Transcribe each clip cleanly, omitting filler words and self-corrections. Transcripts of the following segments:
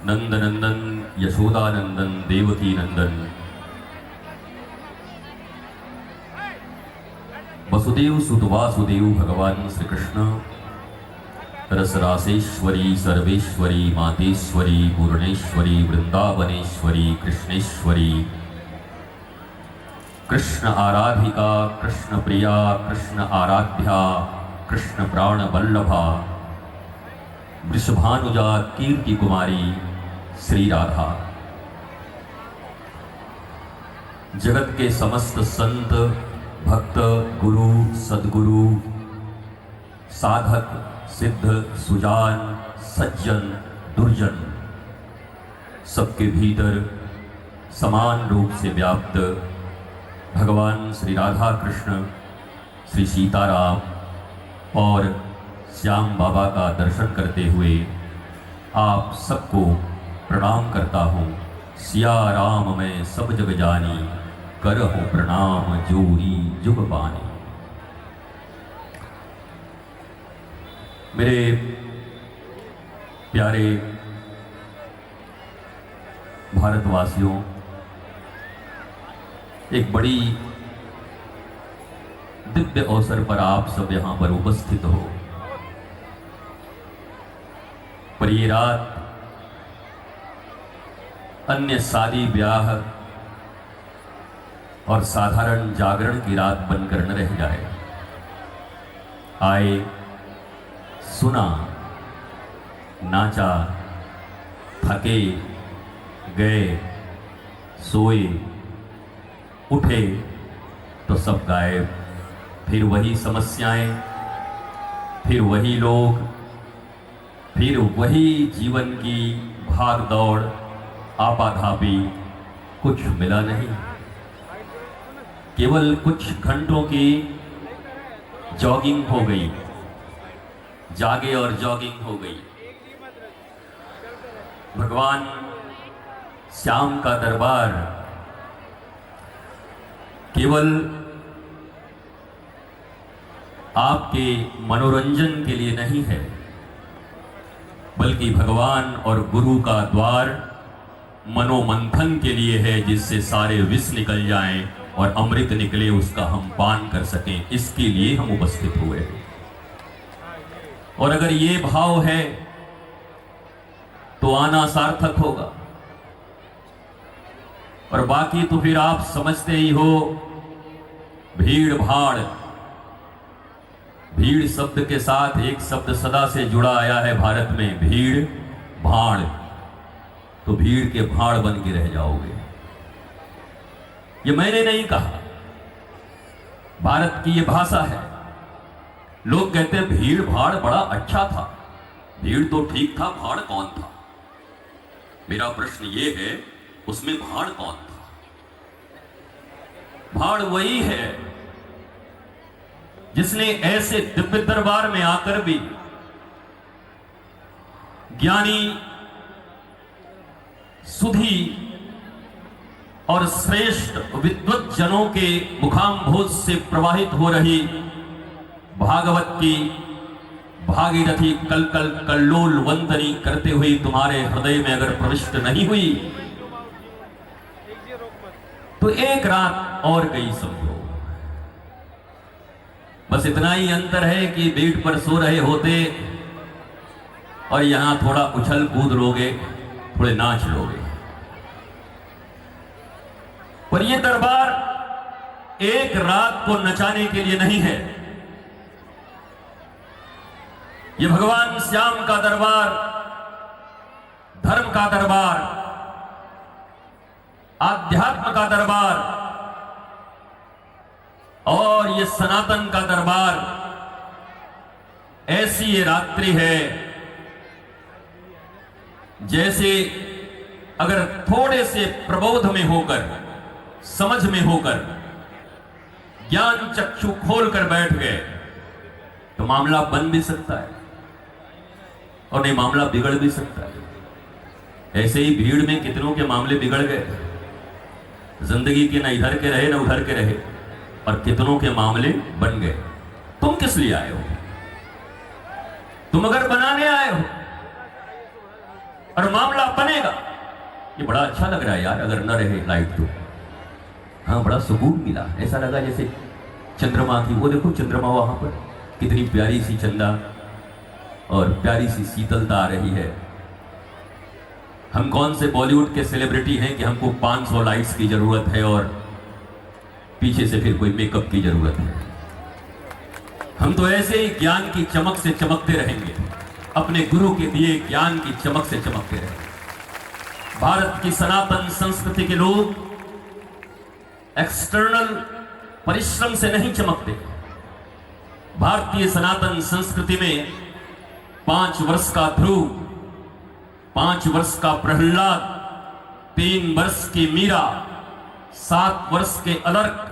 नंदनंदन यशोदानंदन देवकी नंदन वसुदेव सुत वासुदेव भगवान श्री कृष्ण रसरासेश्वरी सर्वेश्वरी मातेश्वरी पूर्णेश्वरी वृंदावनेश्वरी कृष्णेश्वरी कृष्ण आराधिका कृष्ण प्रिया कृष्ण आराध्या कृष्ण प्राण वल्लभा वृषभानुजा कीर्ति कुमारी श्री राधा। जगत के समस्त संत भक्त गुरु सद्गुरु साधक सिद्ध सुजान सज्जन दुर्जन सबके भीतर समान रूप से व्याप्त भगवान श्री राधा कृष्ण श्री सीताराम और श्याम बाबा का दर्शन करते हुए आप सबको प्रणाम करता हूँ। सिया राम मैं सब जग जानी करहु प्रणाम जोरी जुग बानी। मेरे प्यारे भारतवासियों, एक बड़ी दिव्य अवसर पर आप सब यहाँ पर उपस्थित हो। पर ये रात अन्य शादी ब्याह और साधारण जागरण की रात बनकर न रह जाए। आए, सुना, नाचा, थके, गए, सोए, उठे तो सब गायब। फिर वही समस्याएं, फिर वही लोग, फिर वही जीवन की भाग दौड़, आपाधापी। कुछ मिला नहीं। केवल कुछ घंटों की जॉगिंग हो गई, जागे और जॉगिंग हो गई। भगवान श्याम का दरबार केवल आपके मनोरंजन के लिए नहीं है, बल्कि भगवान और गुरु का द्वार मनोमंथन के लिए है, जिससे सारे विष निकल जाएं और अमृत निकले, उसका हम पान कर सकें। इसके लिए हम उपस्थित हुए हैं। और अगर ये भाव है तो आना सार्थक होगा, और बाकी तो फिर आप समझते ही हो। भीड़ भाड़, भीड़ शब्द के साथ एक शब्द सदा से जुड़ा आया है भारत में, भीड़ भाड़। तो भीड़ के भाड़ बन के रह जाओगे। ये मैंने नहीं कहा, भारत की ये भाषा है। लोग कहते हैं भीड़ भाड़ बड़ा अच्छा था। भीड़ तो ठीक था, भाड़ कौन था? मेरा प्रश्न ये है, उसमें भाड़ कौन था? भाड़ वही है जिसने ऐसे दिव्य दरबार में आकर भी ज्ञानी, सुधी और श्रेष्ठ विद्वत जनों के मुखाम्भोज से प्रवाहित हो रही भागवत की भागीरथी कल कल कल्लोल वंदनी करते हुए तुम्हारे हृदय में अगर प्रविष्ट नहीं हुई तो एक रात और गई समझो। बस इतना ही अंतर है कि बेड पर सो रहे होते और यहां थोड़ा उछल कूद लोगे, थोड़े नाच लोगे। पर यह दरबार एक रात को नचाने के लिए नहीं है। ये भगवान श्याम का दरबार, धर्म का दरबार, आध्यात्म का दरबार और ये सनातन का दरबार। ऐसी ये रात्रि है जैसे अगर थोड़े से प्रबोध में होकर, समझ में होकर, ज्ञान चक्षु खोल कर बैठ गए तो मामला बन भी सकता है और नहीं मामला बिगड़ भी सकता है। ऐसे ही भीड़ में कितनों के मामले बिगड़ गए। जिंदगी के न इधर के रहे न उधर के रहे और कितनों के मामले बन गए। तुम किस लिए आए हो? तुम अगर बनाने आए हो और मामला बनेगा। ये बड़ा अच्छा लग रहा है यार, अगर न रहे लाइट तो। हाँ, बड़ा सुकून मिला, ऐसा लगा जैसे चंद्रमा की, वो देखो चंद्रमा वहां पर, कितनी प्यारी सी चंदा और प्यारी सी शीतलता आ रही है। हम कौन से बॉलीवुड के सेलिब्रिटी हैं कि हमको 500 लाइट्स की जरूरत है और पीछे से फिर कोई मेकअप की जरूरत है। हम तो ऐसे ही ज्ञान की चमक से चमकते रहेंगे, अपने गुरु के दिए ज्ञान की चमक से चमकते रहेंगे। भारत की सनातन संस्कृति के लोग एक्सटर्नल परिश्रम से नहीं चमकते। भारतीय सनातन संस्कृति में 5 वर्ष का ध्रुव, 5 वर्ष का प्रहलाद, 3 वर्ष की मीरा, 7 वर्ष के अलर्क,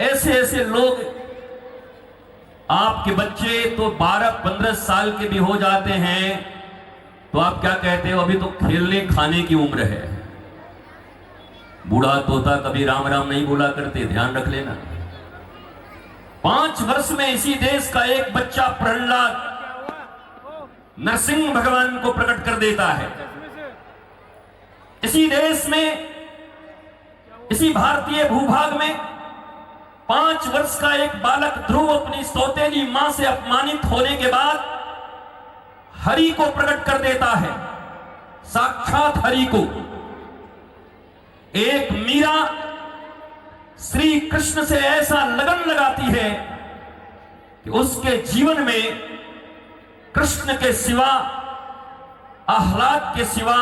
ऐसे ऐसे लोग। आपके बच्चे तो 12-15 साल के भी हो जाते हैं तो आप क्या कहते हो, अभी तो खेलने खाने की उम्र है। बूढ़ा तोता कभी राम राम नहीं बोला करते, ध्यान रख लेना। 5 वर्ष में इसी देश का एक बच्चा प्रहलाद नरसिंह भगवान को प्रकट कर देता है। इसी देश में, इसी भारतीय भूभाग में 5 वर्ष का एक बालक ध्रुव अपनी सौतेली मां से अपमानित होने के बाद हरि को प्रकट कर देता है, साक्षात हरि को। एक मीरा श्री कृष्ण से ऐसा लगन लगाती है कि उसके जीवन में कृष्ण के सिवा, आह्लाद के सिवा,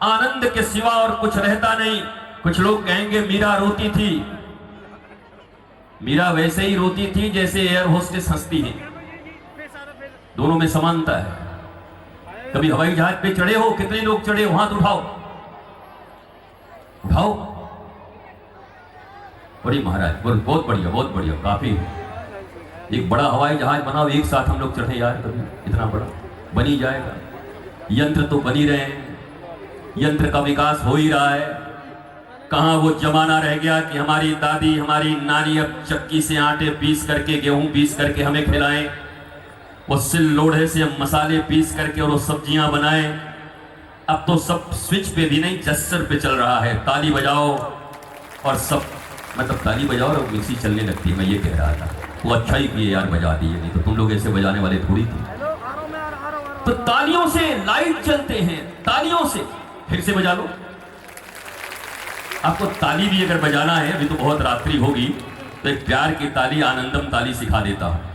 आनंद के सिवा और कुछ रहता नहीं। कुछ लोग कहेंगे मीरा रोती थी। मीरा वैसे ही रोती थी जैसे एयर होस्टेस हंसती है, दोनों में समानता है। कभी हवाई जहाज पे चढ़े हो? कितने लोग चढ़े हो? हाथ उठाओ, उठाओ। बड़ी महाराज, बहुत बढ़िया, बहुत बढ़िया, काफी। एक बड़ा हवाई जहाज बनाओ, एक साथ हम लोग चढ़े यार, कभी इतना बड़ा बन ही जाएगा। यंत्र तो बन ही रहे हैं, यंत्र का विकास हो ही रहा है। कहां वो जमाना रह गया कि हमारी दादी, हमारी नानी अब चक्की से आटे पीस करके, गेहूं पीस करके हमें खिलाएं, वो सिल लोढ़े से हम मसाले पीस करके और वो सब्जियां बनाएं। अब तो सब स्विच पे भी नहीं, जस्टर पे चल रहा है। ताली बजाओ और सब, मतलब ताली बजाओ और मिक्सी चलने लगती है। मैं ये कह रहा था, वो अच्छा ही किए यार, बजा दिए, नहीं तो तुम लोग ऐसे बजाने वाले थोड़ी थे। तो तालियों से लाइट चलते हैं, तालियों से। फिर से बजा लो। आपको ताली भी अगर बजाना है, अभी तो बहुत रात्रि होगी, तो एक प्यार की ताली, आनंदम ताली सिखा देता हूं।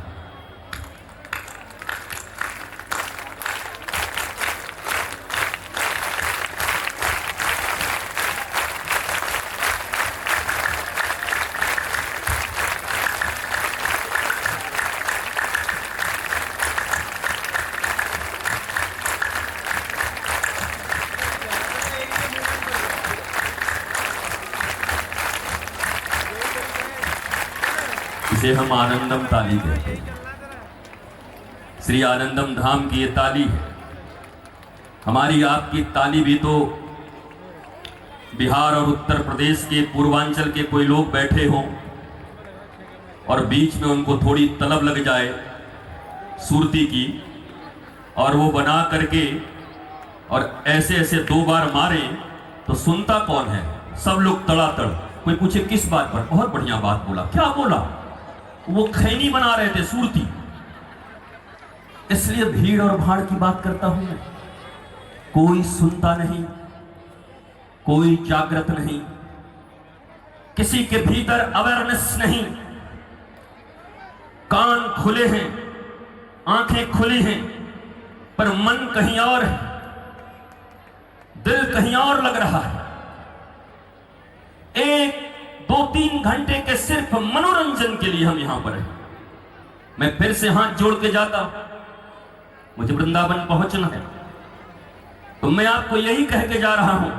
इसे हम आनंदम ताली कहते हैं। श्री आनंदम धाम की ये ताली है। हमारी आपकी ताली भी तो बिहार और उत्तर प्रदेश के पूर्वांचल के कोई लोग बैठे हों और बीच में उनको थोड़ी तलब लग जाए सुरती की, और वो बना करके और ऐसे ऐसे 2 बार मारे तो सुनता कौन है? सब लोग तड़ातड़। कोई पूछे किस बात पर? बहुत बढ़िया बात बोला। क्या बोला? वो खैनी बना रहे थे, सुरती। इसलिए भीड़ और भाड़ की बात करता हूं मैं। कोई सुनता नहीं, कोई जागृत नहीं, किसी के भीतर अवेयरनेस नहीं। कान खुले हैं, आंखें खुली हैं, पर मन कहीं और है, दिल कहीं और लग रहा है। 1-2-3 घंटे के सिर्फ मनोरंजन के लिए हम यहां पर हैं। मैं फिर से हाथ जोड़ के जाता हूं, मुझे वृंदावन पहुंचना है। तो मैं आपको यही कह के जा रहा हूं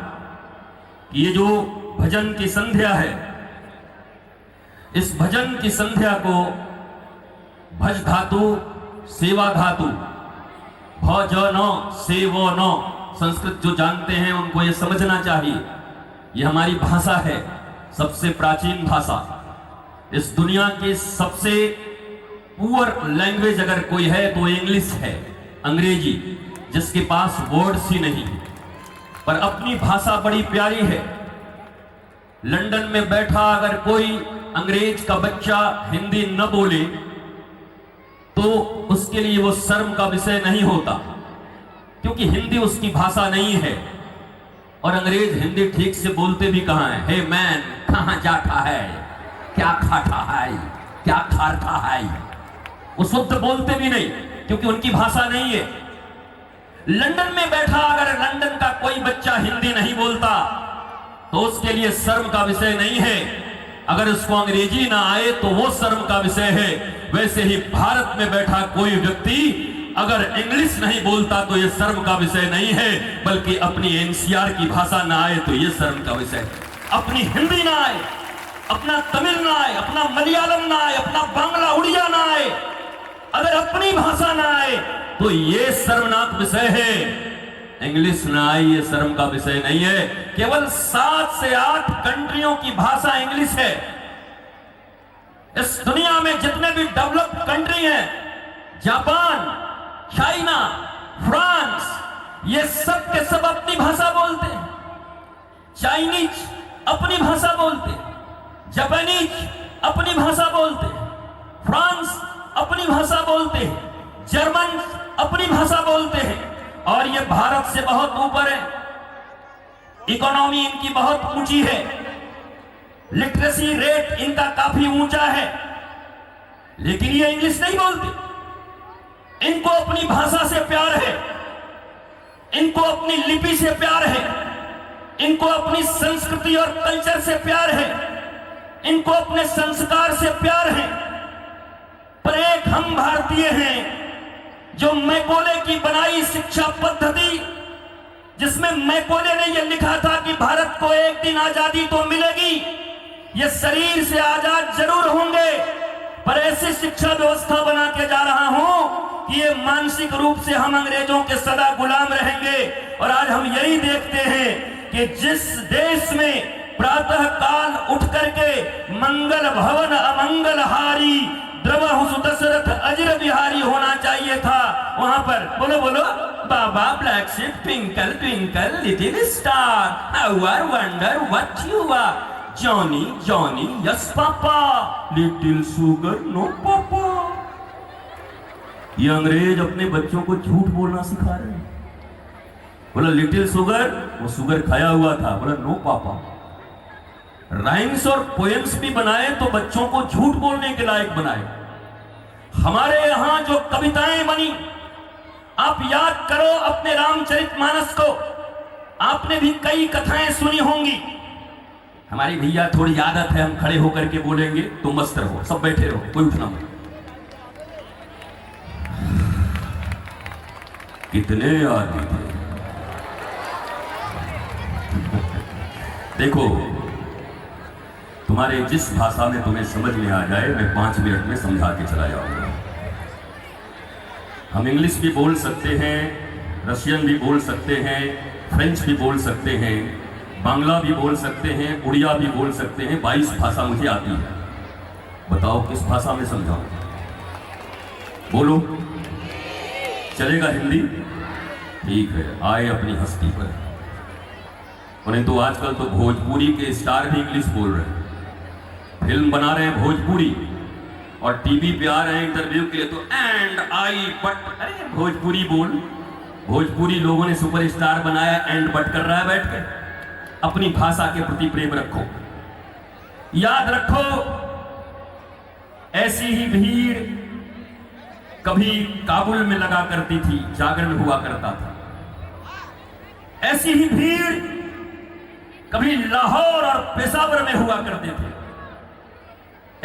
कि ये जो भजन की संध्या है, इस भजन की संध्या को भज धातु, सेवा धातु, भजन सेवन, संस्कृत जो जानते हैं उनको ये समझना चाहिए। ये हमारी भाषा है, सबसे प्राचीन भाषा। इस दुनिया की सबसे पुअर लैंग्वेज अगर कोई है तो इंग्लिश है, अंग्रेजी। जिसके पास वर्ड्स ही नहीं, पर अपनी भाषा बड़ी प्यारी है। लंदन में बैठा अगर कोई अंग्रेज का बच्चा हिंदी न बोले तो उसके लिए वो शर्म का विषय नहीं होता, क्योंकि हिंदी उसकी भाषा नहीं है। और अंग्रेज हिंदी ठीक से बोलते भी कहां है? हे मैन, कहां जाता है, क्या खाता है, क्या खाता है, वो शुद्ध बोलते भी नहीं, क्योंकि उनकी भाषा नहीं है। लंदन में बैठा अगर लंदन का कोई बच्चा हिंदी नहीं बोलता तो उसके लिए शर्म का विषय नहीं है। अगर उसको अंग्रेजी ना आए तो वो शर्म का विषय है। वैसे ही भारत में बैठा कोई व्यक्ति अगर इंग्लिश नहीं बोलता तो ये शर्म का विषय नहीं है, बल्कि अपनी एनसीआर की भाषा ना आए तो ये शर्म का विषय है। अपनी हिंदी ना आए, अपना तमिल ना आए, अपना मलयालम ना आए, अपना बांग्ला उड़िया ना आए, अगर अपनी भाषा ना आए तो ये शर्मनाक विषय है। इंग्लिश ना आई ये शर्म का विषय नहीं है। केवल 7 से 8 कंट्रियों की भाषा इंग्लिश है। इस दुनिया में जितने भी डेवलप्ड कंट्री हैं, जापान, चाइना, फ्रांस, ये सब के सब अपनी भाषा बोलते हैं। चाइनीज अपनी भाषा बोलते हैं, जापानीज अपनी भाषा बोलते हैं, फ्रांस अपनी भाषा बोलते हैं, जर्मन अपनी भाषा बोलते हैं, और ये भारत से बहुत ऊपर है। इकोनॉमी इनकी बहुत ऊंची है, लिटरेसी रेट इनका काफी ऊंचा है, लेकिन ये इंग्लिश नहीं बोलते। इनको अपनी भाषा से प्यार है, इनको अपनी लिपि से प्यार है, इनको अपनी संस्कृति और कल्चर से प्यार है, इनको अपने संस्कार से प्यार है। पर एक हम भारतीय हैं जो मैकोले की बनाई शिक्षा पद्धति, जिसमें मैकोले ने यह लिखा था कि भारत को एक दिन आजादी तो मिलेगी, ये शरीर से आजाद जरूर होंगे, पर ऐसी शिक्षा व्यवस्था बना के जा रहा हूं कि ये मानसिक रूप से हम अंग्रेजों के सदा गुलाम रहेंगे। और आज हम यही देखते हैं कि जिस देश में प्रातः काल उठ करके मंगल भवन अमंगल हारी द्रवहु सुदशरथ अजर बिहारी होना चाहिए था, वहां पर बोलो बोलो baa baa black sheep twinkle twinkle little star how are wonder what you are Johnny Johnny yes papa little sugar no papa. ये अंग्रेज अपने बच्चों को झूठ बोलना सिखा रहे हैं। बोला लिटिल शुगर, वो शुगर खाया हुआ था, बोला नो पापा। राइम्स और पोएम्स भी बनाए तो बच्चों को झूठ बोलने के लायक बनाए। हमारे यहां जो कविताएं बनी, आप याद करो अपने रामचरितमानस को, आपने भी कई कथाएं सुनी होंगी। हमारी भैया थोड़ी आदत है, हम खड़े होकर के बोलेंगे, तुम मस्त रहो, सब बैठे रहो, कोई उठना मत। कितने आदमी थे देखो, तुम्हारे जिस भाषा में तुम्हें समझ में आ जाए, मैं 5 मिनट में समझा के चला जाऊंगा। हम इंग्लिश भी बोल सकते हैं, रशियन भी बोल सकते हैं, फ्रेंच भी बोल सकते हैं, बांग्ला भी बोल सकते हैं, उड़िया भी बोल सकते हैं। 22 भाषा मुझे आती है। बताओ किस भाषा में समझाऊं? बोलो, चलेगा हिंदी? ठीक है, आए अपनी हस्ती पर। उन्हें तो आजकल तो भोजपुरी के स्टार भी इंग्लिश बोल रहे हैं, फिल्म बना रहे हैं भोजपुरी, और टीवी पे आ रहे हैं इंटरव्यू के लिए तो एंड आई बट, अरे भोजपुरी बोल। भोजपुरी लोगों ने सुपरस्टार बनाया, एंड बट कर रहा है बैठ कर। अपनी भाषा के प्रति प्रेम रखो। याद रखो, ऐसी ही भीड़ कभी काबुल में लगा करती थी, जागरण हुआ करता था। ऐसी ही भीड़ कभी लाहौर और पेशावर में हुआ करते थे।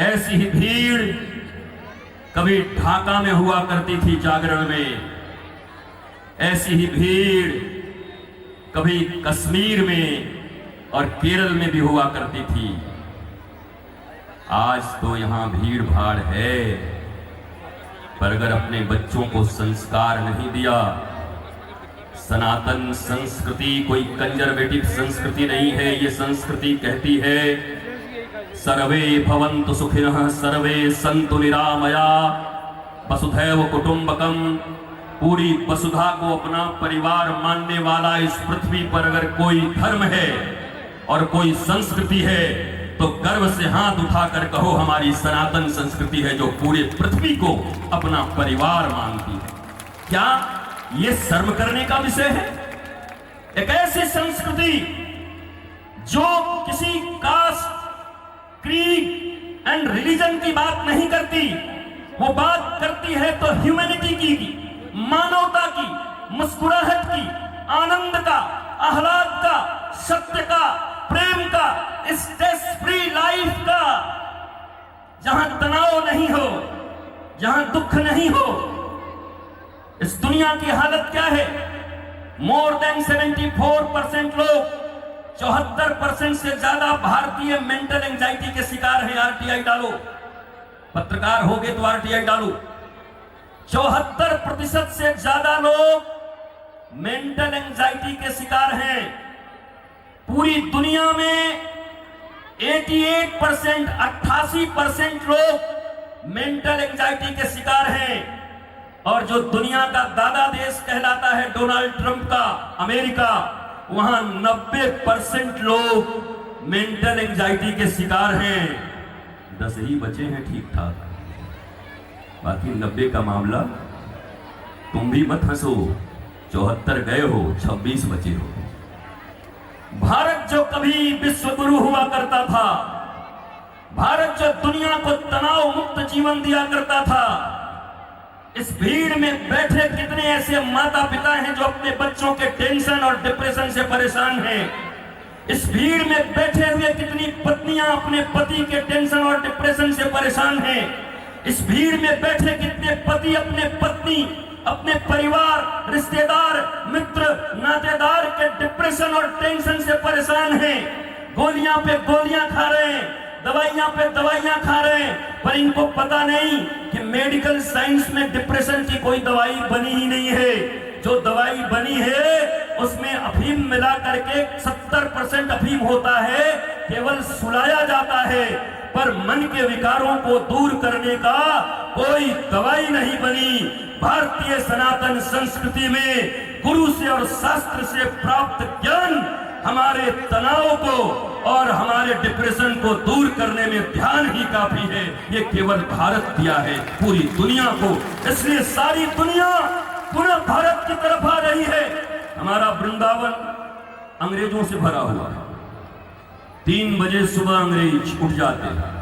ऐसी ही भीड़ कभी ढाका में हुआ करती थी जागरण में। ऐसी ही भीड़ कभी कश्मीर में और केरल में भी हुआ करती थी। आज तो यहां भीड़ भाड़ है, पर अगर अपने बच्चों को संस्कार नहीं दिया, सनातन संस्कृति कोई कंजर्वेटिव संस्कृति नहीं है। ये संस्कृति कहती है सर्वे भवन्तु सुखिनः सर्वे सन्तु निरामया वसुधैव कुटुम्बकम् पूरी वसुधा को अपना परिवार मानने वाला इस पृथ्वी पर अगर कोई धर्म है और कोई संस्कृति है तो गर्व से हाथ उठाकर कहो हमारी सनातन संस्कृति है, जो पूरे पृथ्वी को अपना परिवार मानती है। क्या ये शर्म करने का विषय है? एक ऐसी संस्कृति जो किसी कास्ट, क्रीड एंड रिलीजन की बात नहीं करती, वो बात करती है तो ह्यूमैनिटी की, मानवता की, मुस्कुराहट की, आनंद का, आह्लाद का, सत्य का, प्रेम का, स्ट्रेस फ्री लाइफ का, जहां तनाव नहीं हो, जहां दुख नहीं हो। इस दुनिया की हालत क्या है? मोर देन 74% लोग, 74% से ज्यादा भारतीय मेंटल एंजाइटी के शिकार हैं। आरटीआई डालो, पत्रकार हो गए तो आरटीआई डालो। 74% से ज्यादा लोग मेंटल एंजाइटी के शिकार हैं। पूरी दुनिया में 88%, 88% लोग मेंटल एंजाइटी के शिकार हैं। और जो दुनिया का दादा देश कहलाता है डोनाल्ड ट्रंप का अमेरिका, वहां 90% लोग मेंटल एंजाइटी के शिकार हैं। 10 ही बचे हैं ठीक ठाक, बाकी 90 का मामला। तुम भी मत हंसो, 74 गए हो, 26 बचे हो। भारत जो कभी विश्व गुरु हुआ करता था, भारत जो दुनिया को तनाव मुक्त जीवन दिया करता था, इस भीड़ में बैठे कितने ऐसे माता पिता हैं जो अपने बच्चों के टेंशन और डिप्रेशन से परेशान हैं। इस भीड़ में बैठे हुए कितनी पत्नियां अपने पति के टेंशन और डिप्रेशन से परेशान हैं। इस भीड़ में बैठे कितने पति अपने पत्नी, अपने परिवार, रिश्तेदार, मित्र, नातेदार के डिप्रेशन और टेंशन से परेशान हैं। गोलियां पे गोलियां खा रहे हैं, दवाइयां पे दवाइयां खा रहे हैं, पर इनको पता नहीं कि मेडिकल साइंस में डिप्रेशन की कोई दवाई बनी ही नहीं है। जो दवाई बनी है उसमें अफीम मिला करके 70% अफीम होता है, केवल सुलाया जाता है, पर मन के विकारों को दूर करने का कोई दवाई नहीं बनी। भारतीय सनातन संस्कृति में गुरु से और शास्त्र से प्राप्त ज्ञान हमारे तनाव को और हमारे डिप्रेशन को दूर करने में ध्यान ही काफी है। ये केवल भारत दिया है पूरी दुनिया को, इसलिए सारी दुनिया पूरा भारत की तरफ आ रही है। हमारा वृंदावन अंग्रेजों से भरा हुआ है। 3 बजे सुबह अंग्रेज उठ जाते हैं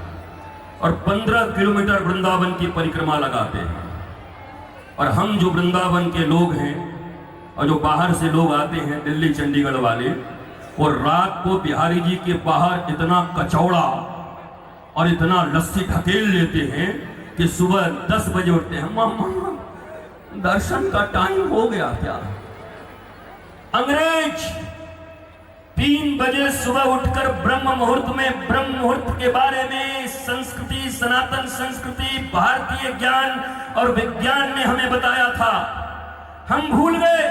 और 15 किलोमीटर वृंदावन की परिक्रमा लगाते हैं। और हम जो वृंदावन के लोग हैं और जो बाहर से लोग आते हैं, दिल्ली चंडीगढ़ वाले, वो रात को बिहारी जी के बाहर इतना कचौड़ा और इतना लस्सी ढकेल लेते हैं कि सुबह 10 बजे उठते हैं। मामा दर्शन का टाइम हो गया क्या? अंग्रेज 3 बजे सुबह उठकर ब्रह्म मुहूर्त में, ब्रह्म मुहूर्त के बारे में संस्कृति, सनातन संस्कृति, भारतीय ज्ञान और विज्ञान ने हमें बताया था। हम भूल गए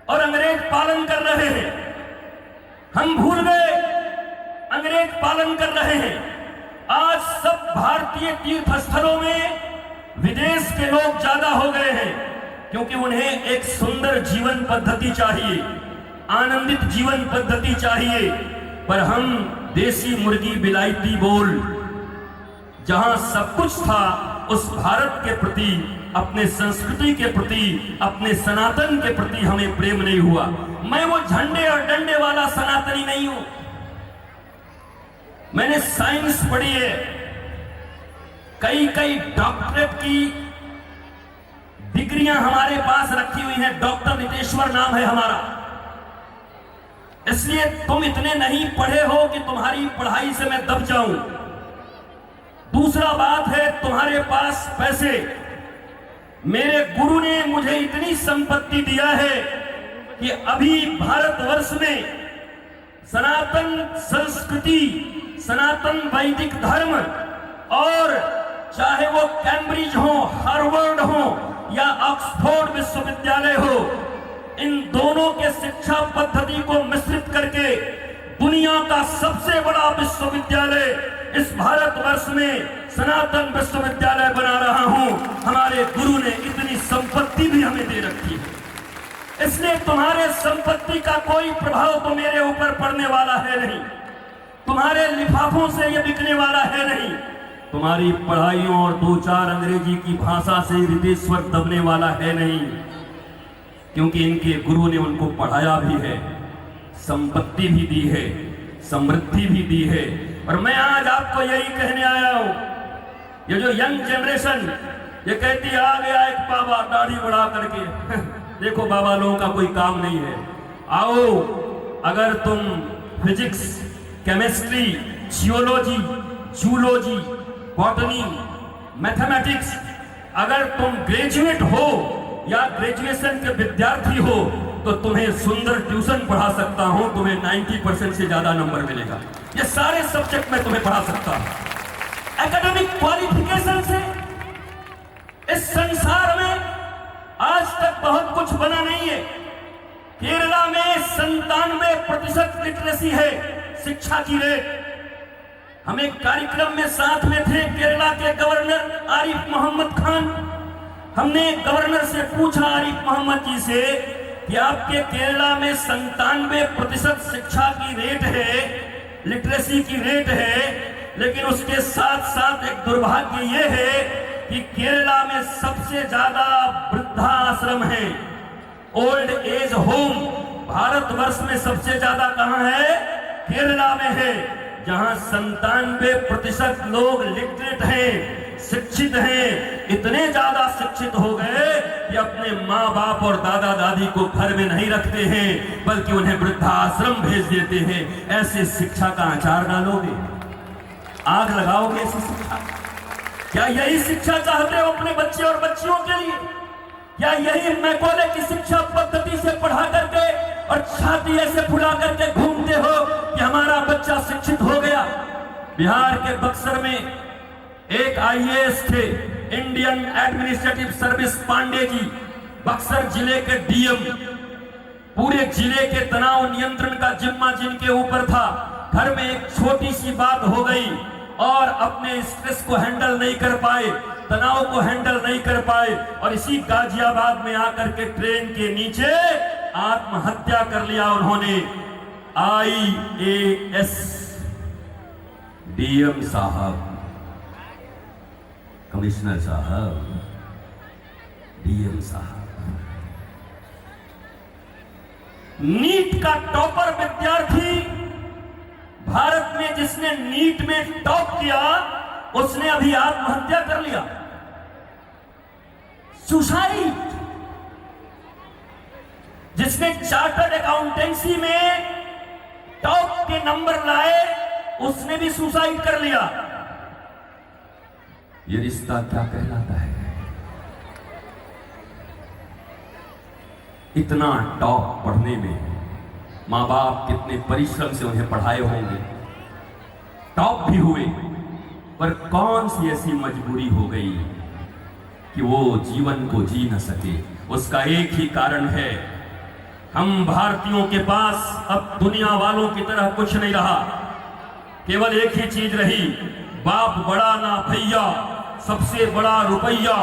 और अंग्रेज पालन कर रहे हैं। हम भूल गए, अंग्रेज पालन कर रहे हैं। आज सब भारतीय तीर्थ स्थलों में विदेश के लोग ज्यादा हो गए हैं, क्योंकि उन्हें एक सुंदर जीवन पद्धति चाहिए, आनंदित जीवन पद्धति चाहिए। पर हम देसी मुर्गी बिलायती बोल, जहां सब कुछ था, उस भारत के प्रति, अपने संस्कृति के प्रति, अपने सनातन के प्रति हमें प्रेम नहीं हुआ। मैं वो झंडे और डंडे वाला सनातनी नहीं हूं। मैंने साइंस पढ़ी है, कई डॉक्टरेट की डिग्रियां हमारे पास रखी हुई हैं। डॉक्टर नितेश्वर नाम है हमारा। इसलिए तुम इतने नहीं पढ़े हो कि तुम्हारी पढ़ाई से मैं दब जाऊं। दूसरा बात है, तुम्हारे पास पैसे। मेरे गुरु ने मुझे इतनी संपत्ति दिया है कि अभी भारतवर्ष में सनातन संस्कृति, सनातन वैदिक धर्म, और चाहे वो कैम्ब्रिज हो, हार्वर्ड हो या ऑक्सफोर्ड विश्वविद्यालय हो, इन दोनों के शिक्षा पद्धति को मिश्रित करके दुनिया का सबसे बड़ा विश्वविद्यालय इस भारतवर्ष में सनातन विश्वविद्यालय बना रहा हूं। हमारे गुरु ने इतनी संपत्ति भी हमें दे रखी है, इसलिए तुम्हारे संपत्ति का कोई प्रभाव तो मेरे ऊपर पड़ने वाला है नहीं, तुम्हारे लिफाफों से ये बिकने वाला है नहीं, तुम्हारी पढ़ाइयों और दो चार अंग्रेजी की भाषा से रितेश्वर दबने वाला है नहीं, क्योंकि इनके गुरु ने उनको पढ़ाया भी है, संपत्ति भी दी है, समृद्धि भी दी है। और मैं आज आपको यही कहने आया हूं, ये जो यंग जनरेशन ये कहती आ गया एक बाबा दाढ़ी बढ़ा करके देखो बाबा लोगों का कोई काम नहीं है। आओ, अगर तुम physics, chemistry, geology, zoology, botany, mathematics अगर तुम ग्रेजुएट हो या ग्रेजुएशन के विद्यार्थी हो तो तुम्हें सुंदर ट्यूशन पढ़ा सकता हूं, तुम्हें 90% से ज्यादा नंबर मिलेगा। ये सारे सब्जेक्ट में तुम्हें पढ़ा सकता हूं। एकेडमिक क्वालिफिकेशन से इस संसार में आज तक बहुत कुछ बना नहीं है। केरला में 97% लिटरेसी है, शिक्षा की रेट। हम एक कार्यक्रम में साथ में थे, केरला के गवर्नर आरिफ मोहम्मद खान। हमने गवर्नर से पूछा, आरिफ मोहम्मद जी से, कि आपके केरला में 97% शिक्षा की रेट है, लिटरेसी की रेट है, लेकिन उसके साथ साथ एक दुर्भाग्य ये है कि केरला में सबसे ज्यादा वृद्धाश्रम है, ओल्ड एज होम। भारतवर्ष में सबसे ज्यादा कहां है? केरला में है, जहां 97% लोग लिटरेट हैं, शिक्षित हैं। इतने ज्यादा शिक्षित हो गए कि अपने माँ बाप और दादा दादी को घर में नहीं रखते हैं, बल्कि उन्हें वृद्धाश्रम भेज देते हैं। ऐसे शिक्षा का आचार डालोगे, आग लगाओगे ऐसी शिक्षा? क्या यही शिक्षा चाहते हो अपने बच्चे और बच्चियों के लिए? क्या यही मैकॉले की शिक्षा पद्धति से पढ़ा करके और छाती ऐसे फुला करके घूमते हो कि हमारा बच्चा शिक्षित हो गया? बिहार के बक्सर में एक आईएएस थे, Indian administrative service Pandey ji, Buxar जिले के डीएम। पूरे जिले के तनाव नियंत्रण का जिम्मा जिनके ऊपर था। घर में एक छोटी सी बात हो गई और अपने स्ट्रेस को हैंडल नहीं कर पाए, तनाव को हैंडल नहीं कर पाए, और इसी गाजियाबाद में आकर के ट्रेन के नीचे आत्महत्या कर लिया उन्होंने। आईएएस डीएम साहब, कमिश्नर साहब, डीएम साहब, नीट का टॉपर विद्यार्थी, भारत में जिसने नीट में टॉप किया, उसने अभी आत्महत्या कर लिया, सुसाइड। जिसने चार्टर्ड अकाउंटेंसी में टॉप के नंबर लाए, उसने भी सुसाइड कर लिया। ये रिश्ता क्या कहलाता है? इतना टॉप पढ़ने में माँ बाप कितने परिश्रम से उन्हें पढ़ाए होंगे, टॉप भी हुए, पर कौन सी ऐसी मजबूरी हो गई कि वो जीवन को जी न सके? उसका एक ही कारण है, हम भारतीयों के पास अब दुनिया वालों की तरह कुछ नहीं रहा। केवल एक ही चीज रही, बाप बड़ा ना भैया, सबसे बड़ा रुपया,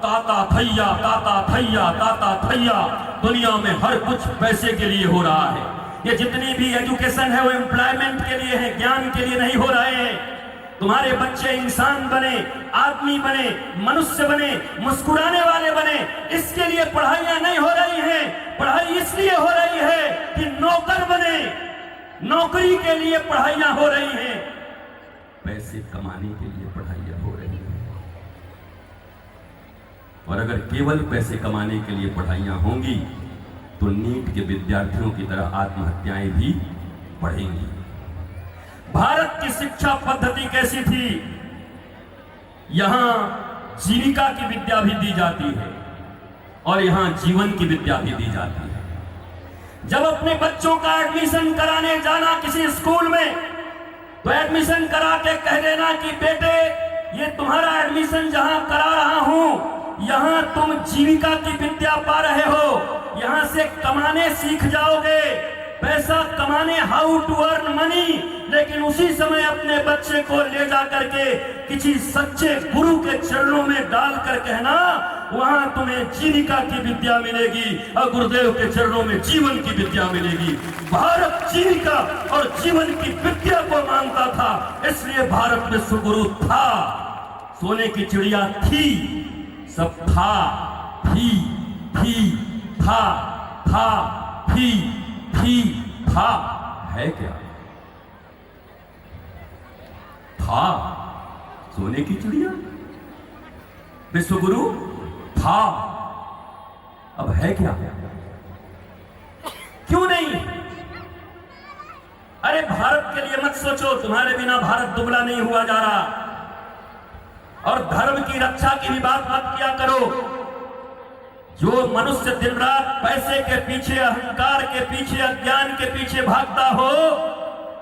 ताता थैया, ताता थैया, ताता थैया। दुनिया में हर कुछ पैसे के लिए हो रहा है। ये जितनी भी एजुकेशन है वो एम्प्लॉयमेंट के लिए है, ज्ञान के लिए नहीं हो रहे हैं। तुम्हारे बच्चे इंसान बने, आदमी बने, मनुष्य बने, मुस्कुराने वाले बने, इसके लिए पढ़ाइयां नहीं हो रही हैं। पढ़ाई इसलिए हो रही है कि नौकर बने, नौकरी के लिए पढ़ाइयां हो रही हैं, पैसे कमाने के लिए पढ़ाइयां हो रही हैं। और अगर केवल पैसे कमाने के लिए पढ़ाइयां होंगी तो नीट के विद्यार्थियों की तरह आत्महत्याएं भी बढ़ेंगी। भारत की शिक्षा पद्धति कैसी थी? यहां जीविका की विद्या भी दी जाती है और यहां जीवन की विद्या भी दी जाती है। जब अपने बच्चों का एडमिशन कराने जाना किसी स्कूल में, तो एडमिशन करा के कह देना कि बेटे ये तुम्हारा एडमिशन जहां करा रहा हूं, यहां तुम जीविका की विद्या पा रहे हो, यहां से कमाने सीख जाओगे, पैसा कमाने जाने हाउ टू अर्न मनी, लेकिन उसी समय अपने बच्चे को ले जा करके किसी सच्चे गुरु के चरणों में डालकर कहना वहां तुम्हें जीविका की विद्या मिलेगी और गुरुदेव के चरणों में जीवन की विद्या मिलेगी। भारत जीविका और जीवन की विद्या को मांगता था, इसलिए भारत में सुगुरु था। सोने की चिड़िया थी, सब था, थी, था, थी, था, है क्या? था सोने की चिड़िया, विश्वगुरु था, अब है क्या? क्यों नहीं? अरे भारत के लिए मत सोचो, तुम्हारे बिना भारत दुबला नहीं हुआ जा रहा। और धर्म की रक्षा की भी बात मत किया करो। जो मनुष्य दिन रात पैसे के पीछे, अहंकार के पीछे, अज्ञान के पीछे भागता हो,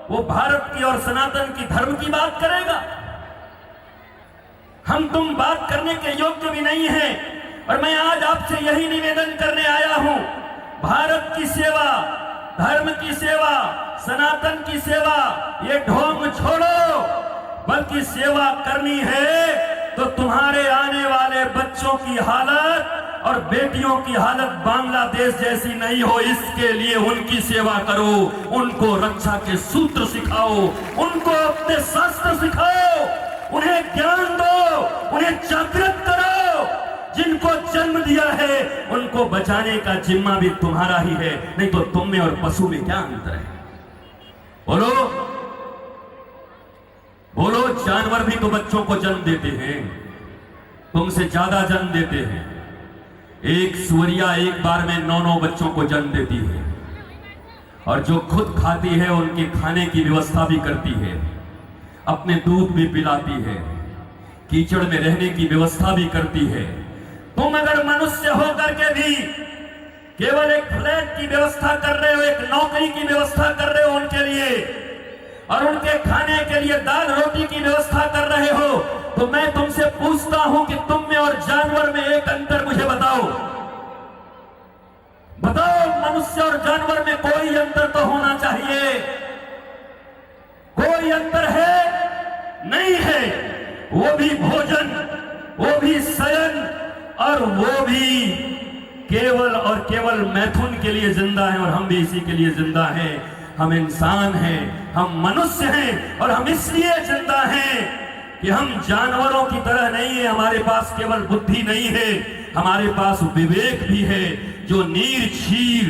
वो भारत की और सनातन की धर्म की बात करेगा। हम तुम बात करने के योग्य भी नहीं हैं। और मैं आज आपसे यही निवेदन करने आया हूं, भारत की सेवा, धर्म की सेवा, सनातन की सेवा, ये ढोंग छोड़ो, बल्कि सेवा करनी है तो तुम्हारे आने वाले बच्चों की हालत और बेटियों की हालत बांग्लादेश जैसी नहीं हो, इसके लिए उनकी सेवा करो, उनको रक्षा के सूत्र सिखाओ, उनको अपने शास्त्र सिखाओ, उन्हें ज्ञान दो, उन्हें जागृत करो। जिनको जन्म दिया है उनको बचाने का जिम्मा भी तुम्हारा ही है, नहीं तो तुम में और पशु में क्या अंतर है? बोलो बोलो, जानवर भी तो बच्चों को जन्म देते हैं, तुमसे ज्यादा जन्म देते हैं। एक सुअरिया एक बार में 9 बच्चों को जन्म देती है, और जो खुद खाती है उनके खाने की व्यवस्था भी करती है, अपने दूध भी पिलाती है, कीचड़ में रहने की व्यवस्था भी करती है। तुम अगर मनुष्य होकर के भी केवल एक फ्लैट की व्यवस्था कर रहे हो, एक नौकरी की व्यवस्था कर रहे हो उनके लिए, और उनके खाने के लिए दाल रोटी की व्यवस्था कर रहे हो, तो मैं तुमसे पूछता हूं कि तुम में और जानवर में एक अंतर मुझे बताओ। बताओ, मनुष्य और जानवर में कोई अंतर तो होना चाहिए। कोई अंतर है? नहीं है। वो भी भोजन, वो भी शयन, और वो भी केवल और केवल मैथुन के लिए जिंदा है, और हम भी इसी के लिए जिंदा हैं। हम इंसान हैं, हम मनुष्य हैं, और हम इसलिए जिंदा हैं कि हम जानवरों की तरह नहीं है। हमारे पास केवल बुद्धि नहीं है, हमारे पास विवेक भी है, जो नीर क्षीर,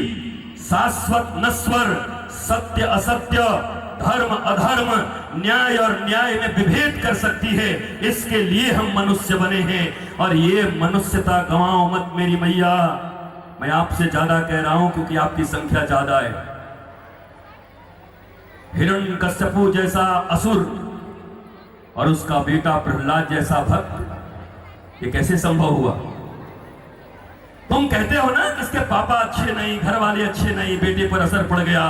शाश्वत नश्वर, सत्य असत्य, धर्म अधर्म, न्याय और न्याय में विभेद कर सकती है। इसके लिए हम मनुष्य बने हैं, और ये मनुष्यता गंवाओ मत मेरी मैया। मैं आपसे ज्यादा कह रहा हूं क्योंकि आपकी संख्या ज्यादा है। हिरण्यकश्यपु जैसा असुर और उसका बेटा प्रहलाद जैसा भक्त, ये कैसे संभव हुआ? तुम कहते हो ना कि इसके पापा अच्छे नहीं, घर वाले अच्छे नहीं, बेटे पर असर पड़ गया।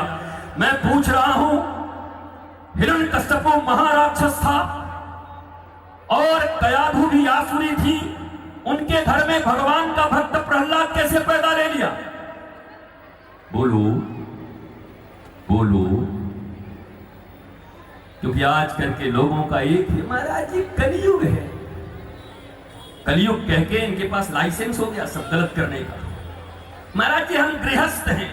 मैं पूछ रहा हूं, हिरण्यकश्यपु महाराक्षस था और कयाधु भी आसुरी थी, उनके घर में भगवान का भक्त प्रहलाद कैसे पैदा ले लिया? बोलो बोलो। क्योंकि आज करके लोगों का एक ही, महाराज जी कलयुग है, कलयुग कह के इनके पास लाइसेंस हो गया सब गलत करने का। महाराज जी हम गृहस्थ हैं।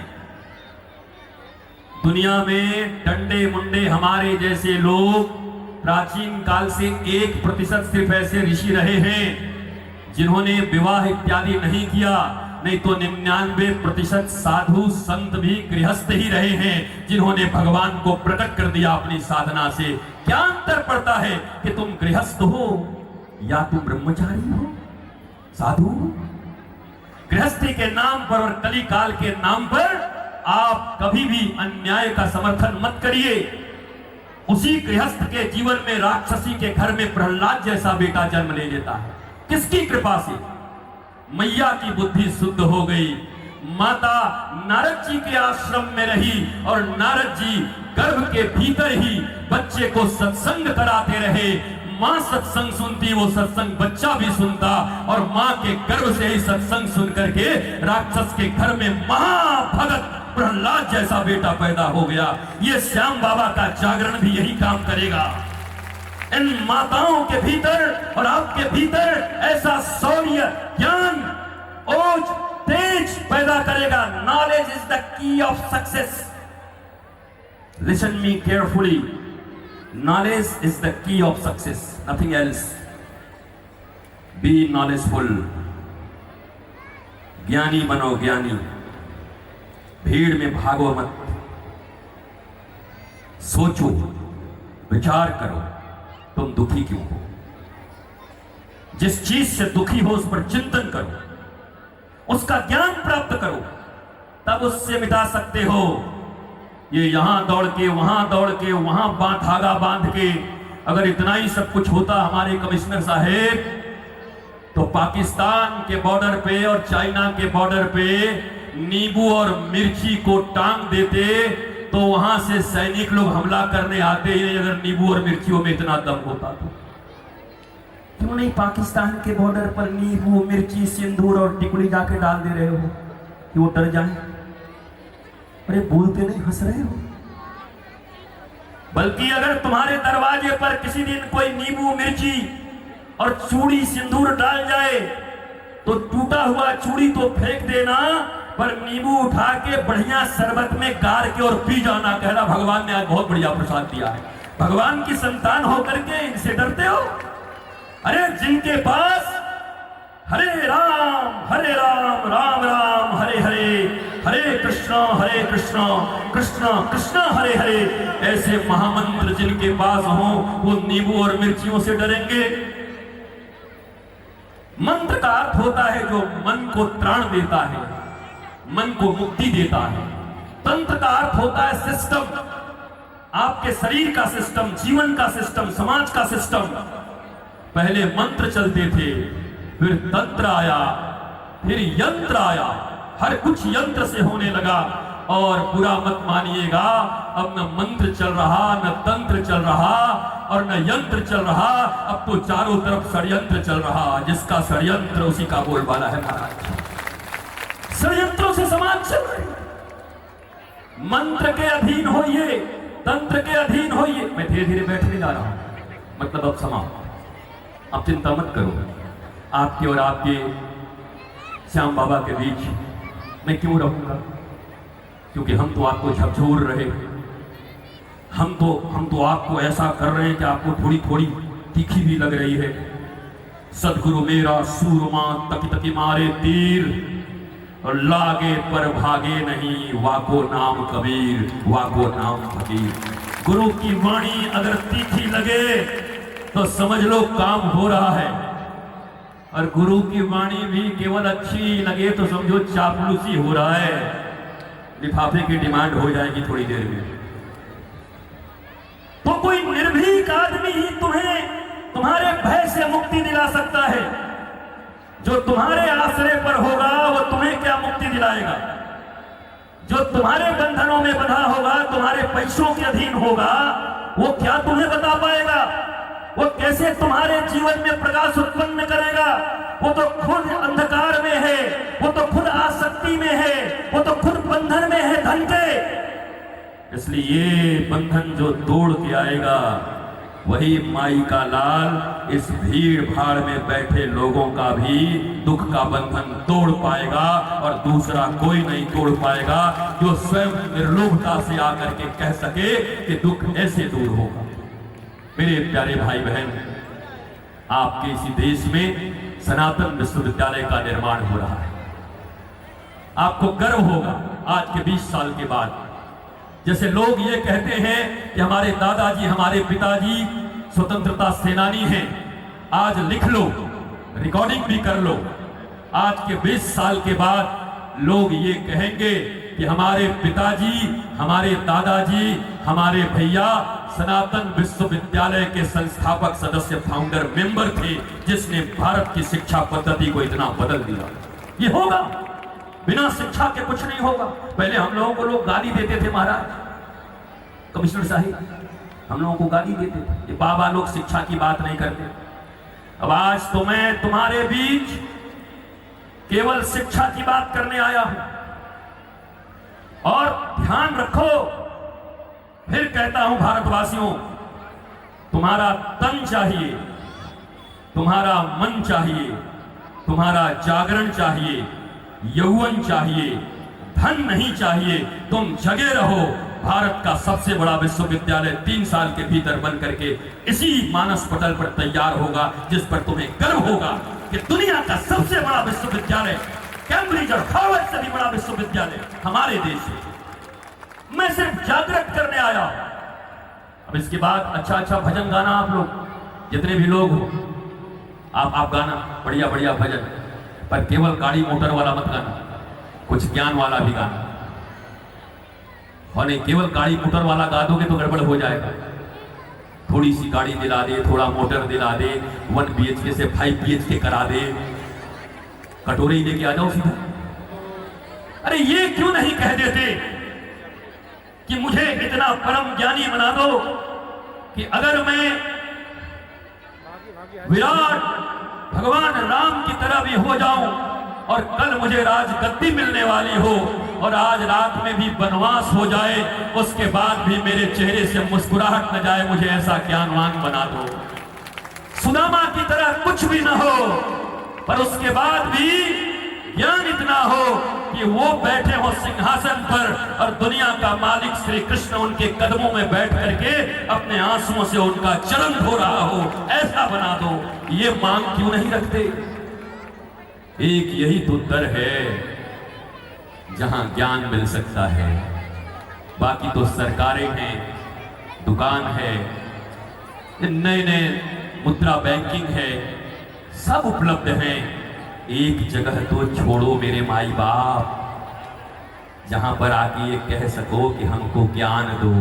दुनिया में डंडे मुंडे हमारे जैसे लोग प्राचीन काल से 1% सिर्फ ऐसे ऋषि रहे हैं जिन्होंने विवाह इत्यादि नहीं किया, नहीं तो 99% साधु संत भी गृहस्थ ही रहे हैं जिन्होंने भगवान को प्रकट कर दिया अपनी साधना से। क्या अंतर पड़ता है कि तुम गृहस्थ हो या तुम ब्रह्मचारी हो, साधु हो? गृहस्थी के नाम पर और कली काल के नाम पर आप कभी भी अन्याय का समर्थन मत करिए। उसी गृहस्थ के जीवन में राक्षसी के घर में प्रहलाद जैसा बेटा जन्म ले लेता है। किसकी कृपा से? मैया की बुद्धि शुद्ध हो गई। माता नारद जी के आश्रम में रही और नारद जी गर्भ के भीतर ही बच्चे को सत्संग कराते रहे। माँ सत्संग सुनती, वो सत्संग बच्चा भी सुनता, और माँ के गर्भ से ही सत्संग सुन करके राक्षस के घर में महाभगत प्रहलाद जैसा बेटा पैदा हो गया। ये श्याम बाबा का जागरण भी यही काम करेगा। इन माताओं के भीतर और आपके भीतर ऐसा शौर्य, ज्ञान, ओज, तेज पैदा करेगा। Knowledge is the key of success. Listen me carefully, knowledge is the key of success, nothing else. Be knowledgeful, ज्ञानी बनो, ज्ञानी। भीड़ में भागो मत, सोचो, विचार करो, तुम दुखी क्यों हो। जिस चीज से दुखी हो उस पर चिंतन करो, उसका ज्ञान प्राप्त करो, तब उससे मिटा सकते हो। ये यहां दौड़ के वहां दौड़ के वहां धागा बांध के अगर इतना ही सब कुछ होता हमारे कमिश्नर साहेब, तो पाकिस्तान के बॉर्डर पे और चाइना के बॉर्डर पे नींबू और मिर्ची को टांग देते तो वहां से सैनिक लोग हमला करने आते हैं। अगर नींबू और मिर्चियों में इतना दम होता तो क्यों नहीं पाकिस्तान के बॉर्डर पर नींबू, मिर्ची, सिंदूर और टिकुली जाके डाल दे रहे हो कि वो डर जाए। अरे बोलते नहीं, हंस रहे हो। बल्कि अगर तुम्हारे दरवाजे पर किसी दिन कोई नींबू, मिर्ची और चूड़ी, सिंदूर डाल जाए तो टूटा हुआ चूड़ी तो फेंक देना, पर नींबू उठा के बढ़िया शरबत में गार के और पी जाना। कहना भगवान ने आज बहुत बढ़िया प्रसाद दिया है। भगवान की संतान होकर के इनसे डरते हो। अरे जिनके पास हरे राम राम राम हरे हरे, हरे कृष्णा कृष्णा कृष्णा हरे हरे, ऐसे महामंत्र जिनके पास हो वो नींबू और मिर्चियों से डरेंगे। मंत्र का अर्थ होता है जो मन को त्राण देता है, मन को मुक्ति देता है। तंत्र का अर्थ होता है सिस्टम, आपके शरीर का सिस्टम, जीवन का सिस्टम, समाज का सिस्टम। पहले मंत्र चलते थे, फिर तंत्र आया, फिर यंत्र आया। हर कुछ यंत्र से होने लगा। और बुरा मत मानिएगा, अब न मंत्र चल रहा, न तंत्र चल रहा और न यंत्र चल रहा, अब तो चारों तरफ षड्यंत्र चल रहा। जिसका षड्यंत्र उसी का बोलबाला है महाराज। षड्यंत्रों से समाज चल रही। मंत्र के अधीन होइए, तंत्र के अधीन होइए। मैं धीरे धीरे बैठने जा रहा हूं, मतलब अब समाप्त। आप चिंता मत करो, आपके और आपके श्याम बाबा के बीच मैं क्यों रहूंगा, क्योंकि हम तो आपको झकझोर रहे, हम तो आपको ऐसा कर रहे हैं कि आपको थोड़ी थोड़ी तीखी भी लग रही है। सदगुरु मेरा सूरमा तकी तकी मारे तीर, और लागे पर भागे नहीं, वाको नाम कबीर, वाको नाम फकीर। गुरु की वाणी अगर तीखी लगे तो समझ लो काम हो रहा है, और गुरु की वाणी भी केवल अच्छी लगे तो समझो चापलूसी हो रहा है। लिफाफे की डिमांड हो जाएगी थोड़ी देर में। तो कोई निर्भीक आदमी ही तुम्हें तुम्हारे भय से मुक्ति दिला सकता है। जो तुम्हारे आश्रय पर होगा वो तुम्हें क्या मुक्ति दिलाएगा। जो तुम्हारे बंधनों में बंधा होगा, तुम्हारे पैसों के अधीन होगा, वो क्या तुम्हें बता पाएगा। वो कैसे तुम्हारे जीवन में प्रकाश उत्पन्न करेगा। वो तो खुद अंधकार में है, वो तो खुद आसक्ति में है, वो तो खुद बंधन में है धन के। इसलिए ये बंधन जो तोड़ के आएगा वही माई का लाल इस भीड़ भाड़ में बैठे लोगों का भी दुख का बंधन तोड़ पाएगा, और दूसरा कोई नहीं तोड़ पाएगा जो स्वयं निर्लोभता से आकर के कह सके कि दुख ऐसे दूर होगा। मेरे प्यारे भाई बहन, आपके इसी देश में सनातन विश्वविद्यालय का निर्माण हो रहा है। आपको गर्व होगा आज के 20 साल के बाद। जैसे लोग ये कहते हैं कि हमारे दादाजी, हमारे पिताजी स्वतंत्रता सेनानी हैं, आज लिख लो, रिकॉर्डिंग भी कर लो। आज के 20 साल के बाद लोग ये कहेंगे कि हमारे पिताजी, हमारे दादाजी, हमारे भैया सनातन विश्वविद्यालय के संस्थापक सदस्य, फाउंडर मेंबर थे, जिसने भारत की शिक्षा पद्धति को इतना बदल दिया। ये होगा, बिना शिक्षा के कुछ नहीं होगा। पहले हम लोगों को लोग गाली देते थे, महाराज कमिश्नर साहिब हम लोगों को गाली देते थे, ये बाबा लोग शिक्षा की बात नहीं करते। अब आज तो मैं तुम्हारे बीच केवल शिक्षा की बात करने आया हूं। और ध्यान रखो, फिर कहता हूं भारतवासियों, तुम्हारा तन चाहिए, तुम्हारा मन चाहिए, तुम्हारा जागरण चाहिए, यौवन चाहिए, धन नहीं चाहिए। तुम जगे रहो। भारत का सबसे बड़ा विश्वविद्यालय 3 साल के भीतर बन करके इसी मानस पटल पर तैयार होगा, जिस पर तुम्हें गर्व होगा कि दुनिया का सबसे बड़ा विश्वविद्यालय, कैम्ब्रिज और हार्वर्ड से भी बड़ा विश्वविद्यालय हमारे देश में। मैं सिर्फ जागृत करने आया। अब इसके बाद अच्छा अच्छा भजन गाना, आप लोग जितने भी लोग हो, आप गाना बढ़िया बढ़िया भजन, पर केवल गाड़ी मोटर वाला मत गाना, कुछ ज्ञान वाला भी गाना। और नहीं, केवल गाड़ी मोटर वाला गा दोगे तो गड़बड़ हो जाएगा। थोड़ी सी गाड़ी दिला दे, थोड़ा मोटर दिला दे, 1 BHK से 5 BHK करा दे, कटोरे ही लेके आ जाओ सीधा। अरे ये क्यों नहीं कह देते कि मुझे इतना परम ज्ञानी बना दो कि अगर मैं विराट भगवान राम की तरह भी हो जाऊं और कल मुझे राजगद्दी मिलने वाली हो और आज रात में भी वनवास हो जाए, उसके बाद भी मेरे चेहरे से मुस्कुराहट न जाए, मुझे ऐसा ज्ञानवान बना दो। सुदामा की तरह कुछ भी न हो, पर उसके बाद भी ज्ञान इतना हो कि वो बैठे हो सिंहासन पर और दुनिया का मालिक श्री कृष्ण उनके कदमों में बैठ करके अपने आंसुओं से उनका चरण धो रहा हो, ऐसा बना दो। ये मांग क्यों नहीं रखते? एक यही तो दर है जहां ज्ञान मिल सकता है। बाकी तो सरकारें हैं, दुकान है, नए नए मुद्रा बैंकिंग है, सब उपलब्ध हैं। एक जगह तो छोड़ो मेरे माई बाप, जहां पर आके ये कह सको कि हमको ज्ञान दो।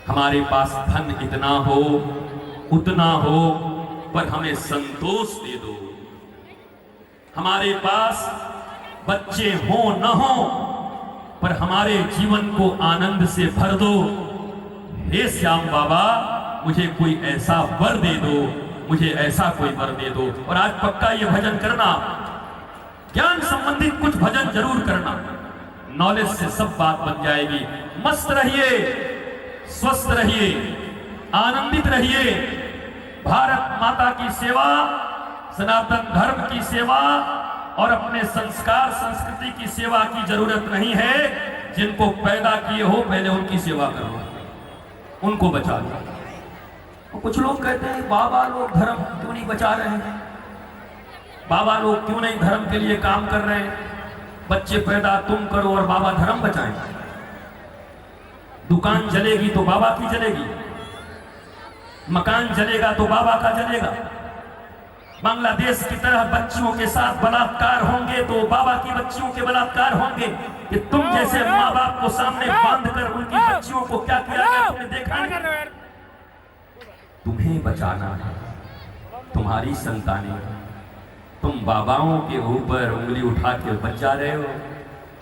हमारे पास धन इतना हो, उतना हो, पर हमें संतोष दे दो। हमारे पास बच्चे हो न हो, पर हमारे जीवन को आनंद से भर दो। हे श्याम बाबा, मुझे कोई ऐसा वर दे दो, मुझे ऐसा कोई वर दे दो। और आज पक्का ये भजन करना, ज्ञान संबंधित कुछ भजन जरूर करना, नॉलेज से सब बात बन जाएगी। मस्त रहिए, स्वस्थ रहिए, आनंदित रहिए। भारत माता की सेवा, सनातन धर्म की सेवा और अपने संस्कार संस्कृति की सेवा की जरूरत नहीं है। जिनको पैदा किए हो पहले उनकी सेवा करो, उनको बचा लो। कुछ लोग कहते हैं बाबा लोग धर्म क्यों नहीं बचा रहे हैं, बाबा लोग क्यों नहीं धर्म के लिए काम कर रहे हैं। बच्चे पैदा तुम करो और बाबा धर्म बचाएं। दुकान जलेगी तो बाबा की जलेगी, मकान जलेगा तो बाबा का जलेगा। बांग्लादेश की तरह बच्चियों के साथ बलात्कार होंगे तो बाबा की बच्चियों के बलात्कार होंगे। कि तुम जैसे माँ बाप को सामने बांधकर उनकी बच्चियों को क्या किया गया तुमने देखा नहीं? तुम्हें बचाना है, तुम्हारी संतानें। तुम बाबाओं के ऊपर उंगली उठा के बच जा रहे हो।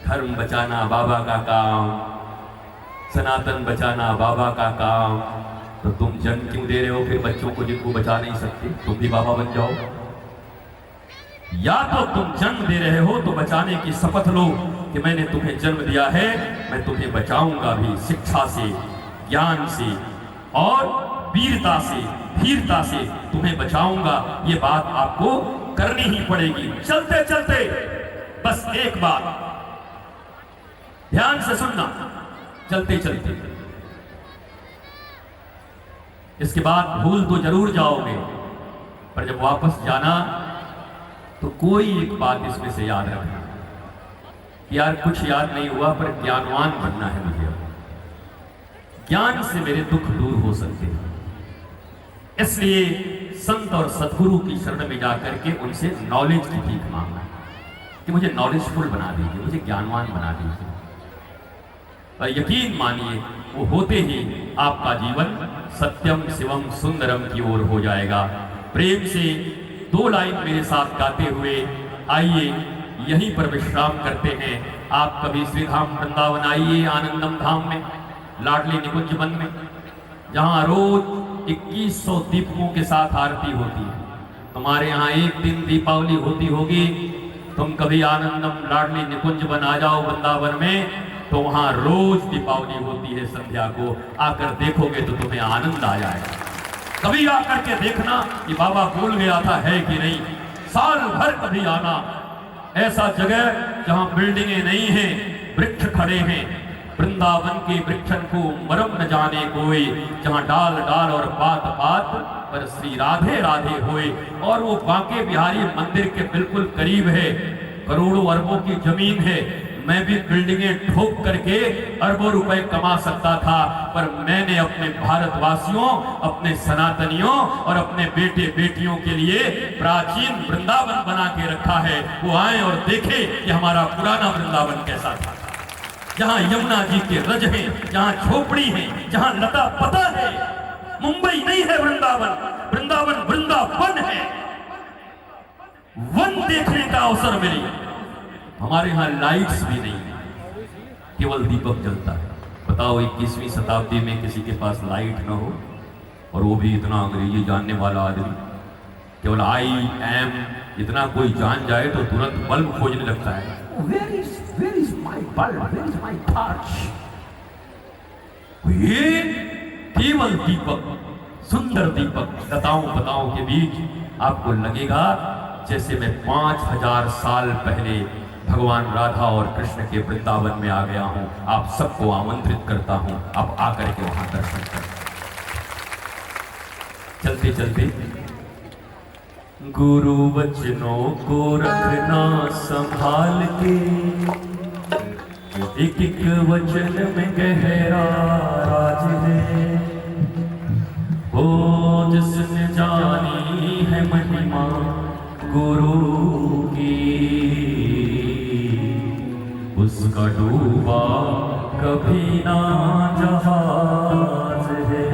धर्म बचाना बाबा का काम, सनातन बचाना बाबा का काम, तो तुम जन्म क्यों दे रहे हो फिर बच्चों को जिनको बचा नहीं सकते? तुम भी बाबा बन जाओ। या तो तुम जन्म दे रहे हो तो बचाने की शपथ लो कि मैंने तुम्हें जन्म दिया है, मैं तुम्हें बचाऊंगा भी, शिक्षा से, ज्ञान से और वीरता से, धीरता से तुम्हें बचाऊंगा। ये बात आपको करनी ही पड़ेगी। चलते चलते बस एक बात ध्यान से सुनना, चलते चलते इसके बाद भूल तो जरूर जाओगे, पर जब वापस जाना तो कोई एक बात इसमें से याद रखना कि यार कुछ याद नहीं हुआ पर ज्ञानवान बनना है मुझे। ज्ञान से मेरे दुख दूर हो सकते हैं, इसलिए संत और सद्गुरु की शरण में जाकर के उनसे नॉलेज की भीख मांगना कि मुझे नॉलेजफुल बना दीजिए, मुझे ज्ञानवान बना दीजिए। और यकीन मानिए वो होते ही आपका जीवन सत्यम शिवम सुंदरम की ओर हो जाएगा। प्रेम से 2 लाइन मेरे साथ गाते हुए आइए यहीं पर विश्राम करते हैं। आप कभी श्री धाम वृंदावन आइए, आनंदम धाम में, लाडली निकुंज वन में, जहां रोज 2100 दीपकों के साथ आरती होती है। हमारे यहाँ एक दिन दीपावली होती होगी, तुम कभी आनंदम लाडली निकुंज बन आ जाओ वृंदावन में, तो वहां रोज दीपावली होती है। संध्या को आकर देखोगे तो तुम्हें आनंद आ जाएगा। कभी आकर के देखना कि बाबा भूल गया था है कि नहीं। साल भर कभी आना, ऐसा जगह जहां बिल्डिंगें नहीं हैं, वृक्ष खड़े हैं, वृंदावन के वृक्षन को मरम न जाने कोई, जहां डाल डाल और बात बात पर श्री राधे राधे होए। और वो बांके बिहारी मंदिर के बिल्कुल करीब है, करोड़ों अरबों की जमीन है। मैं भी बिल्डिंगें ठोक करके अरबों रुपए कमा सकता था, पर मैंने अपने भारतवासियों, अपने सनातनियों और अपने बेटे बेटियों के लिए प्राचीन वृंदावन बना के रखा है। वो आए और देखे कि हमारा पुराना वृंदावन कैसा था, जहां यमुना जी के रज हैं, जहां झोपड़ी है, जहां लता पता है। मुंबई नहीं है वृंदावन, वृंदावन वृंदावन है। वन देखने का अवसर मिले। हमारे यहाँ लाइट्स भी नहीं है, केवल दीपक जलता है। बताओ 21वीं शताब्दी में किसी के पास लाइट ना हो, और वो भी इतना अंग्रेजी जानने वाला आदमी। केवल आई एम इतना कोई जान जाए तो तुरंत बल्ब खोजने लगता है। Where is my bulb? Where is my torch? ये केवल दीपक, सुंदर दीपक लताओं के बीच आपको लगेगा जैसे मैं 5000 साल पहले भगवान राधा और कृष्ण के वृंदावन में आ गया हूं। आप सबको आमंत्रित करता हूं, आप आकर के वहां दर्शन करें। चलते चलते गुरु वचनों को रखना संभाल के, एक एक वचन में गहरा राज है। ओ जिसने जानी है महिमा गुरु की, उसका डूबा कभी ना जहाज है।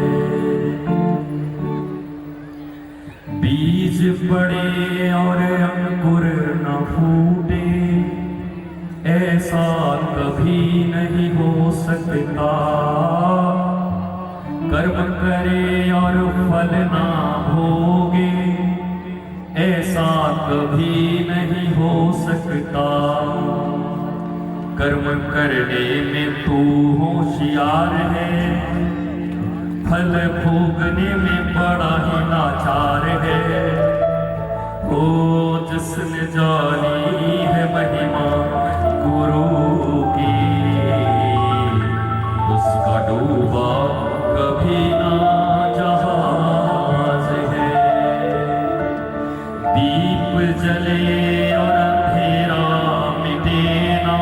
बीज पड़े और अंकुर न फूटे, ऐसा कभी नहीं हो सकता। कर्म करे और फल ना भोगे, ऐसा कभी नहीं हो सकता। कर्म करने में तू होशियार है, फल भोगने में बड़ा ही लाचार है। ओ जिसने जानी है महिमा गुरु की, उसका डूबा कभी ना जहाज है। दीप जले और अंधेरा मिटे ना,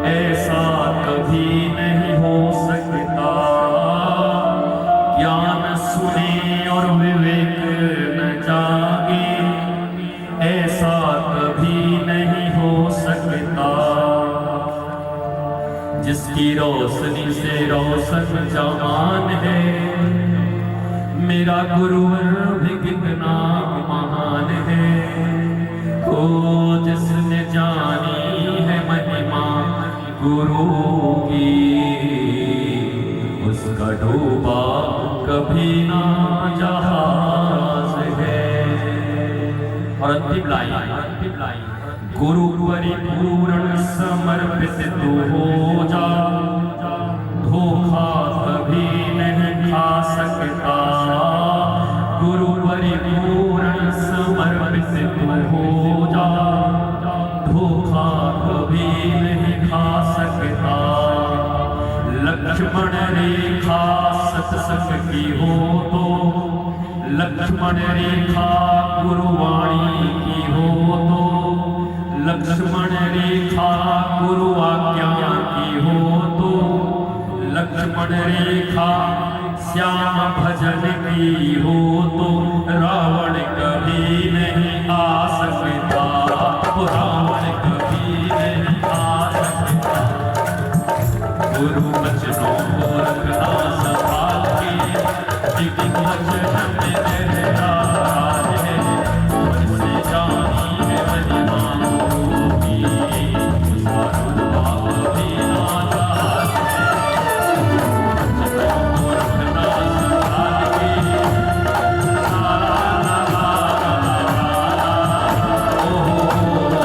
ऐसा कभी नहीं हो सकता। ज्ञान सुने और विवेक न जागे, ऐसा कभी नहीं हो सकता। जिसकी रोशनी से रोशन जहान है, मेरा गुरुवर भी कितना महान है। ओ जिसने जानी है महिमा गुरु की, उसका डूबा कभी ना जहाज है। और अंतिम लाइन, गुरु परिपूर्ण समर्पित तू हो जा, धोखा कभी नहीं खा सकता। गुरु परिपूर्ण समर्पित तू हो जा, धोखा कभी नहीं खा सकता। लक्ष्मण रेखा सत्संग की हो तो, लक्ष्मण रेखा गुरुवाणी की हो तो, लक्ष्मण रेखा गुरु आज्ञा की हो तो, लक्ष्मण रेखा श्याम भजन की हो तो, रावण कभी नहीं आ सकता। रावण कभी नहीं आ सकता। गुरु वचनों को रखना संभाल के, एक एक वचन में गहरा राज है। जिसने जानी है महिमा गुरु की, उसका डूबा कभी ना जहाज है। वचनों को रखना संभाल के, ला ला ला ला ला ला ला, ओ